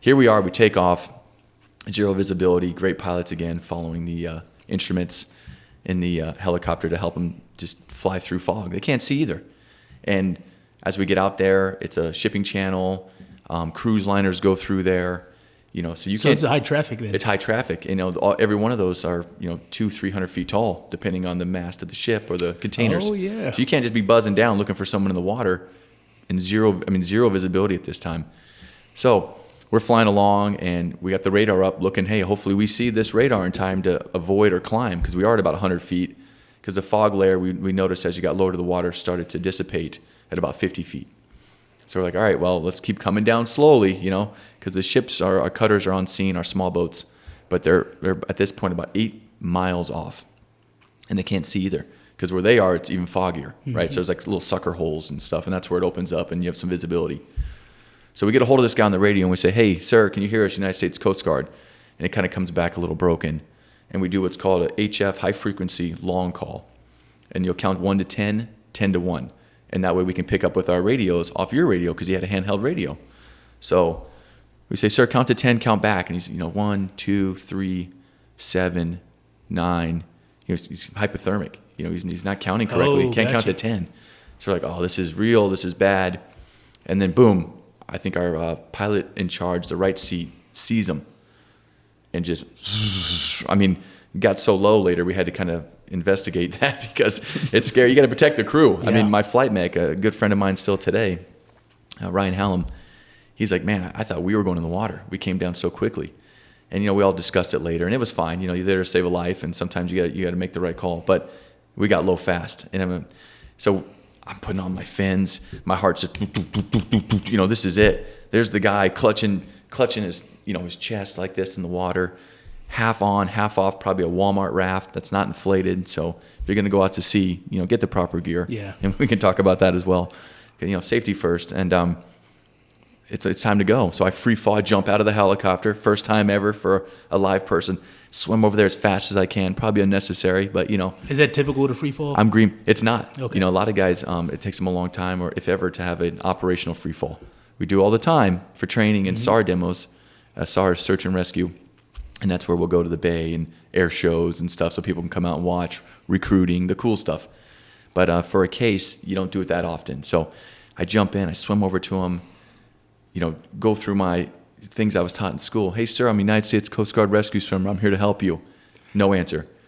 here we are. We take off, 0 visibility. Great pilots again, following the instruments in the helicopter to help them just fly through fog. They can't see either. And as we get out there, it's a shipping channel. Cruise liners go through there. So you can't. It's high traffic then. It's high traffic. Every one of those are 200-300 feet tall, depending on the mast of the ship or the containers. Oh yeah. So you can't just be buzzing down looking for someone in the water, and zero visibility at this time. So we're flying along, and we got the radar up, looking. Hey, hopefully we see this radar in time to avoid or climb, because we are at about 100 feet. Because the fog layer, we noticed as you got lower to the water, started to dissipate at about 50 feet. So we're like, all right, well, let's keep coming down slowly, because the ships, our cutters are on scene, our small boats, but they're at this point about 8 miles off, and they can't see either, because where they are, it's even foggier, right? So there's like little sucker holes and stuff, and that's where it opens up, and you have some visibility. So we get a hold of this guy on the radio, and we say, hey, sir, can you hear us, United States Coast Guard? And it kind of comes back a little broken, and we do what's called a HF, high-frequency long call, and you'll count 1 to 10, 10 to 1. And that way we can pick up with our radios off your radio, because he had a handheld radio. So we say, sir, count to 10, count back. And he's, 1, 2, 3, 7, 9. He's hypothermic. He's not counting correctly. He can't count to 10. So we're like, oh, this is real. This is bad. And then boom, I think our pilot in charge, the right seat, sees him. And just, got so low later, we had to kind of investigate that, because it's scary. You got to protect the crew. Yeah. My flight mech, a good friend of mine still today, Ryan Hallam, he's like, man, I thought we were going in the water. We came down so quickly. And, we all discussed it later, and it was fine. You're there to save a life, and sometimes you got to make the right call. But we got low fast. And so I'm putting on my fins. My heart's just, this is it. There's the guy clutching his, his chest like this in the water. Half on, half off, probably a Walmart raft that's not inflated. So if you're going to go out to sea, get the proper gear. Yeah. And we can talk about that as well. Safety first. And it's time to go. So I free fall, I jump out of the helicopter. First time ever for a live person. Swim over there as fast as I can. Probably unnecessary, but Is that typical to free fall? I'm green. It's not. Okay. A lot of guys, it takes them a long time, or if ever, to have an operational free fall. We do all the time for training and SAR demos. SAR is search and rescue. And that's where we'll go to the bay and air shows and stuff, so people can come out and watch, recruiting, the cool stuff. But for a case, you don't do it that often. So I jump in, I swim over to him, go through my things I was taught in school. Hey, sir, I'm United States Coast Guard rescue swimmer. I'm here to help you. No answer.